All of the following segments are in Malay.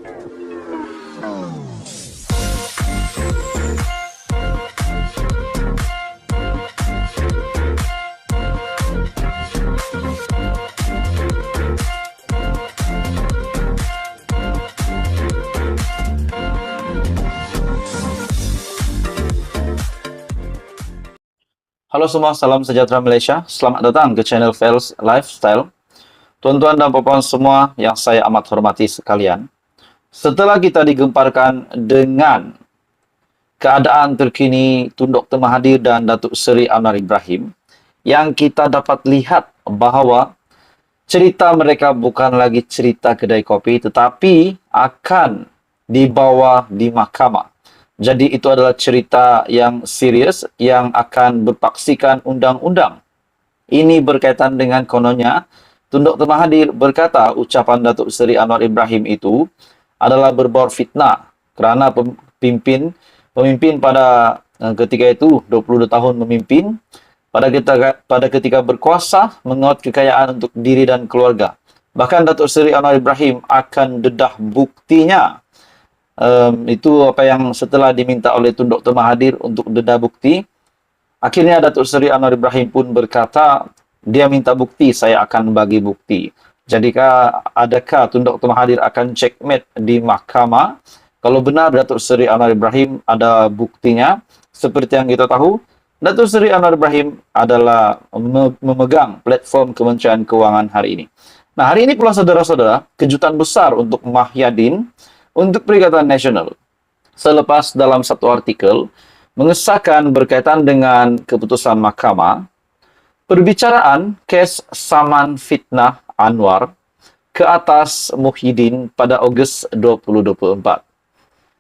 Halo semua, salam sejahtera Malaysia. Selamat datang ke channel Fels Lifestyle. Tuan-tuan dan puan-puan semua yang saya amat hormati sekalian. Setelah kita digemparkan dengan keadaan terkini Tun Dr. Mahathir dan Datuk Seri Anwar Ibrahim, yang kita dapat lihat bahawa cerita mereka bukan lagi cerita kedai kopi, tetapi akan dibawa di mahkamah. Jadi itu adalah cerita yang serius yang akan berpaksikan undang-undang. Ini berkaitan dengan kononnya Tun Dr. Mahathir berkata ucapan Datuk Seri Anwar Ibrahim itu adalah berbau fitnah kerana pemimpin pada ketika itu 22 tahun memimpin, pada ketika berkuasa mengaut kekayaan untuk diri dan keluarga. Bahkan Datuk Seri Anwar Ibrahim akan dedah buktinya. Itu apa yang setelah diminta oleh Tun Dr. Mahathir untuk dedah bukti. Akhirnya Datuk Seri Anwar Ibrahim pun berkata, dia minta bukti, saya akan bagi bukti. Jadikah adakah Tun Dr. Mahathir akan checkmate di mahkamah? Kalau benar Datuk Seri Anwar Ibrahim ada buktinya, seperti yang kita tahu, Datuk Seri Anwar Ibrahim adalah memegang platform Kementerian Kewangan hari ini. Nah, hari ini pula saudara-saudara, kejutan besar untuk Mahyadin untuk Perikatan Nasional. Selepas dalam satu artikel mengesahkan berkaitan dengan keputusan mahkamah, perbicaraan kes saman fitnah Anwar ke atas Muhyiddin pada Ogos 2024.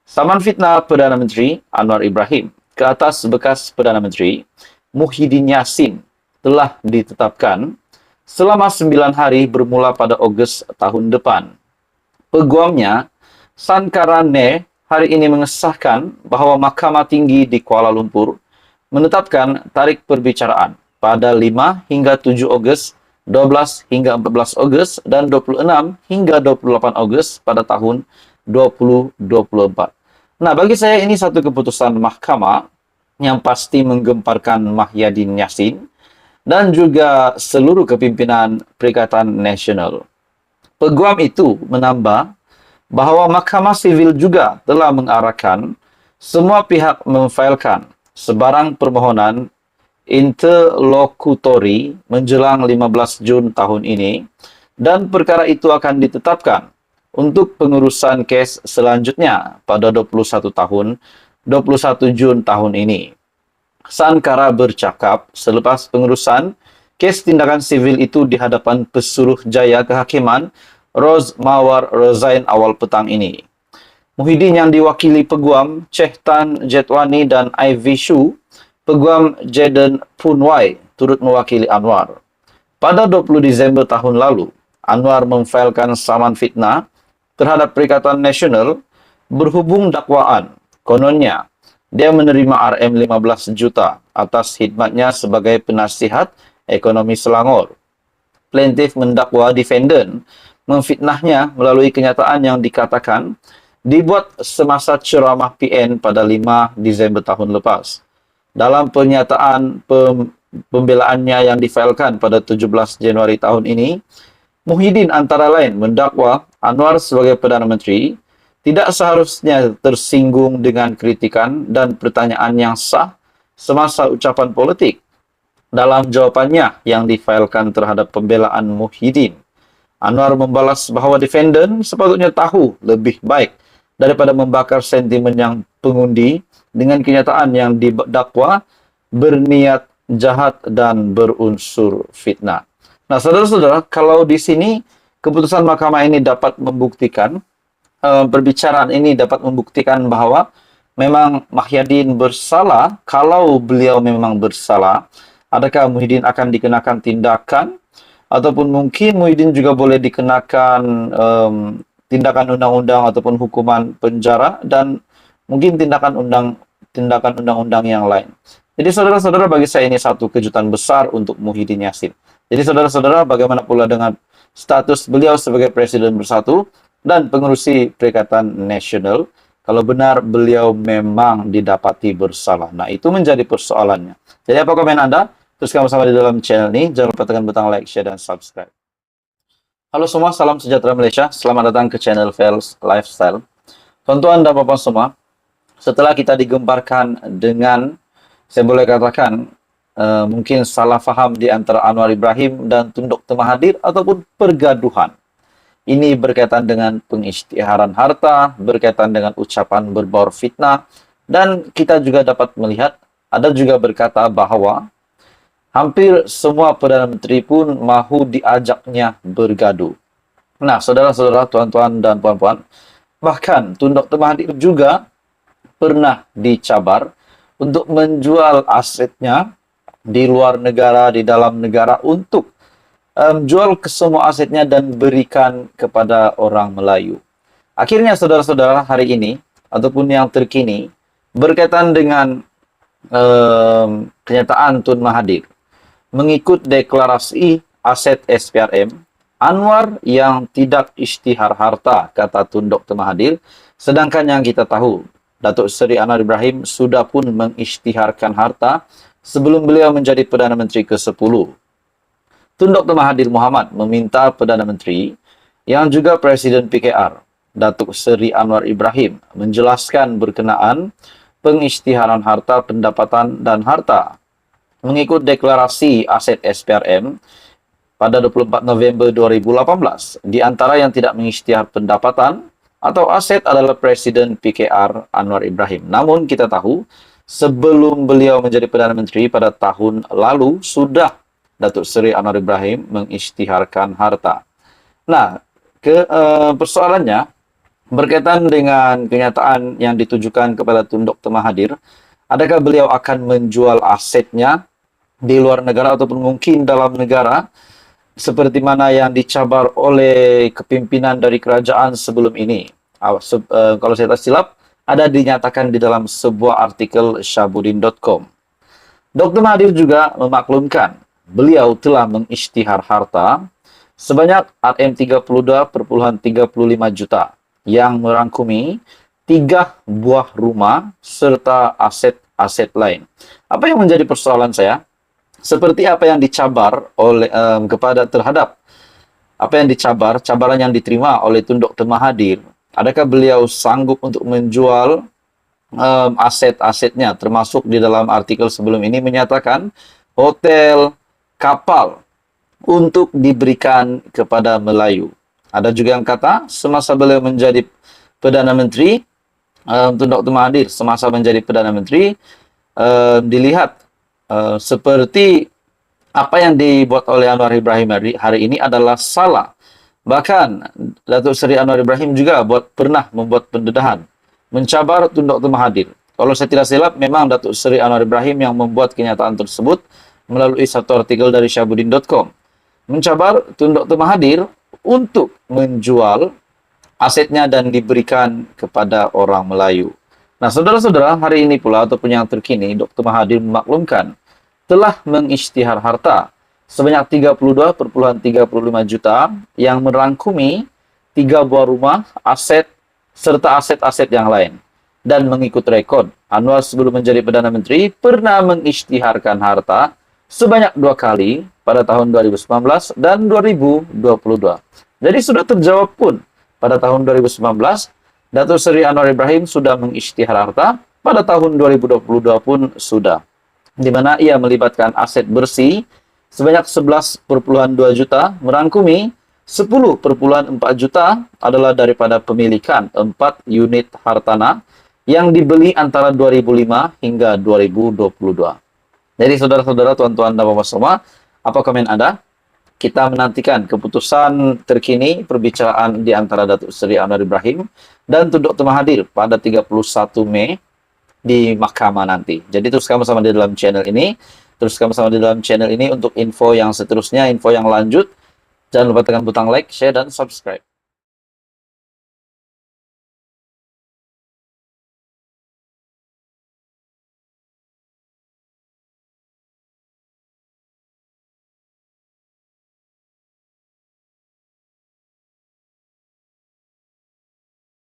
Saman fitnah Perdana Menteri Anwar Ibrahim ke atas bekas Perdana Menteri Muhyiddin Yassin telah ditetapkan selama 9 hari bermula pada Ogos tahun depan. Peguamnya Sankarane hari ini mengesahkan bahawa Mahkamah Tinggi di Kuala Lumpur menetapkan tarikh perbicaraan pada 5 hingga 7 Ogos, 12 hingga 14 Ogos, dan 26 hingga 28 Ogos pada tahun 2024. Nah, bagi saya ini satu keputusan mahkamah yang pasti menggemparkan Mahyadin Yassin dan juga seluruh kepimpinan Perikatan Nasional. Peguam itu menambah bahawa Mahkamah Sivil juga telah mengarahkan semua pihak memfailkan sebarang permohonan interlokutori menjelang 15 Jun tahun ini, dan perkara itu akan ditetapkan untuk pengurusan kes selanjutnya pada 21 Jun tahun ini. Sankara bercakap selepas pengurusan kes tindakan sivil itu di hadapan Pesuruhjaya Kehakiman Ros Mawar Rozain awal petang ini. Muhyiddin yang diwakili Peguam Cheh Tan Jetwani dan Ivy Shu, Peguam Jaden Punwai turut mewakili Anwar. Pada 20 Disember tahun lalu, Anwar memfailkan saman fitnah terhadap Perikatan Nasional berhubung dakwaan. Kononnya, dia menerima RM 15 juta atas khidmatnya sebagai penasihat ekonomi Selangor. Plaintiff mendakwa defendant memfitnahnya melalui kenyataan yang dikatakan dibuat semasa ceramah PN pada 5 Disember tahun lepas. Dalam pernyataan pembelaannya yang difailkan pada 17 Januari tahun ini, Muhyiddin antara lain mendakwa Anwar sebagai Perdana Menteri tidak seharusnya tersinggung dengan kritikan dan pertanyaan yang sah semasa ucapan politik. Dalam jawapannya yang difailkan terhadap pembelaan Muhyiddin, Anwar membalas bahawa defendant sepatutnya tahu lebih baik daripada membakar sentimen yang pengundi dengan kenyataan yang didakwa berniat jahat dan berunsur fitnah. Nah, saudara-saudara, kalau di sini keputusan mahkamah ini dapat membuktikan, perbicaraan ini dapat membuktikan bahawa memang Mahyadin bersalah. Kalau beliau memang bersalah, adakah Muhyiddin akan dikenakan tindakan? Ataupun mungkin Muhyiddin juga boleh dikenakan tindakan undang-undang ataupun hukuman penjara dan mungkin tindakan undang-undang yang lain. Jadi saudara-saudara, bagi saya ini satu kejutan besar untuk Muhyiddin Yassin. Jadi saudara-saudara, bagaimana pula dengan status beliau sebagai Presiden Bersatu? dan pengerusi Perikatan Nasional kalau benar beliau memang didapati bersalah. Nah, itu menjadi persoalannya. Jadi apa komen Anda? Teruskan bersama di dalam channel ini. Jangan lupa tekan butang like, share, dan subscribe. Halo semua, salam sejahtera Malaysia. Selamat datang ke channel Fels Lifestyle. Tuan-tuan dan puan-puan semua, setelah kita digemparkan dengan, saya boleh katakan, mungkin salah faham di antara Anwar Ibrahim dan Tun Dr. Mahathir ataupun pergaduhan. Ini berkaitan dengan pengisytiharan harta, berkaitan dengan ucapan berbaur fitnah, dan kita juga dapat melihat, ada juga berkata bahwa hampir semua Perdana Menteri pun mahu diajaknya bergaduh. Nah, saudara-saudara, tuan-tuan dan puan-puan, bahkan Tun Dr. Mahathir juga pernah dicabar untuk menjual asetnya di luar negara, di dalam negara untuk jual ke semua asetnya dan berikan kepada orang Melayu. Akhirnya saudara-saudara, hari ini ataupun yang terkini berkaitan dengan kenyataan Tun Mahathir mengikut deklarasi aset SPRM, Anwar yang tidak isytihar harta, kata Tun Dr. Mahathir, sedangkan yang kita tahu Datuk Seri Anwar Ibrahim sudah pun mengisytiharkan harta sebelum beliau menjadi Perdana Menteri ke-10. Tun Dr. Mahathir Mohamad meminta Perdana Menteri yang juga Presiden PKR, Datuk Seri Anwar Ibrahim, menjelaskan berkenaan pengisytiharan harta, pendapatan, dan harta mengikut deklarasi aset SPRM pada 24 November 2018. Di antara yang tidak mengisytihar pendapatan atau aset adalah Presiden PKR Anwar Ibrahim. Namun kita tahu, sebelum beliau menjadi Perdana Menteri pada tahun lalu, sudah Datuk Seri Anwar Ibrahim mengisytiharkan harta. Nah, persoalannya berkaitan dengan kenyataan yang ditujukan kepada Tun Dr. Mahathir, adakah beliau akan menjual asetnya di luar negara ataupun mungkin dalam negara seperti mana yang dicabar oleh kepimpinan dari kerajaan sebelum ini? Kalau saya tak silap, ada dinyatakan di dalam sebuah artikel Syahbudin.com. Dr. Mahathir juga memaklumkan beliau telah mengisytihar harta sebanyak RM32,35 juta yang merangkumi 3 buah rumah serta aset-aset lain. Apa yang menjadi persoalan saya? Seperti apa yang dicabar oleh terhadap apa yang cabaran yang diterima oleh Tun Dr. Mahathir, adakah beliau sanggup untuk menjual aset-asetnya, termasuk di dalam artikel sebelum ini menyatakan hotel, kapal untuk diberikan kepada Melayu. Ada juga yang kata semasa beliau menjadi Perdana Menteri, Tun Dr. Mahathir semasa menjadi Perdana Menteri dilihat seperti apa yang dibuat oleh Anwar Ibrahim hari ini adalah salah. Bahkan Datuk Seri Anwar Ibrahim juga pernah membuat pendedahan, mencabar Tun Dr. Mahathir. Kalau saya tidak silap, memang Datuk Seri Anwar Ibrahim yang membuat kenyataan tersebut melalui satu artikel dari Syahbudin.com. Mencabar Tun Dr. Mahathir untuk menjual asetnya dan diberikan kepada orang Melayu. Nah, saudara-saudara, hari ini pula ataupun yang terkini, Dr. Mahathir memaklumkan telah mengisytihar harta sebanyak 32,35 juta yang merangkumi 3 buah rumah, aset, serta aset-aset yang lain. Dan mengikut rekod, Anwar sebelum menjadi Perdana Menteri pernah mengisytiharkan harta sebanyak 2 kali pada tahun 2019 dan 2022. Jadi sudah terjawab pun pada tahun 2019, Datuk Seri Anwar Ibrahim sudah mengisytihar harta, pada tahun 2022 pun sudah. Di mana ia melibatkan aset bersih sebanyak 11,2 juta, merangkumi 10,4 juta adalah daripada pemilikan 4 unit hartanah yang dibeli antara 2005 hingga 2022. Jadi saudara-saudara, tuan-tuan dan bapak semua, apa komen Anda? Kita menantikan keputusan terkini perbicaraan di antara Datuk Seri Anwar Ibrahim dan Tun Dr. Mahathir pada 31 Mei di mahkamah nanti. Jadi teruskan bersama di dalam channel ini. Teruskan bersama di dalam channel ini untuk info yang seterusnya, info yang lanjut. Jangan lupa tekan butang like, share, dan subscribe.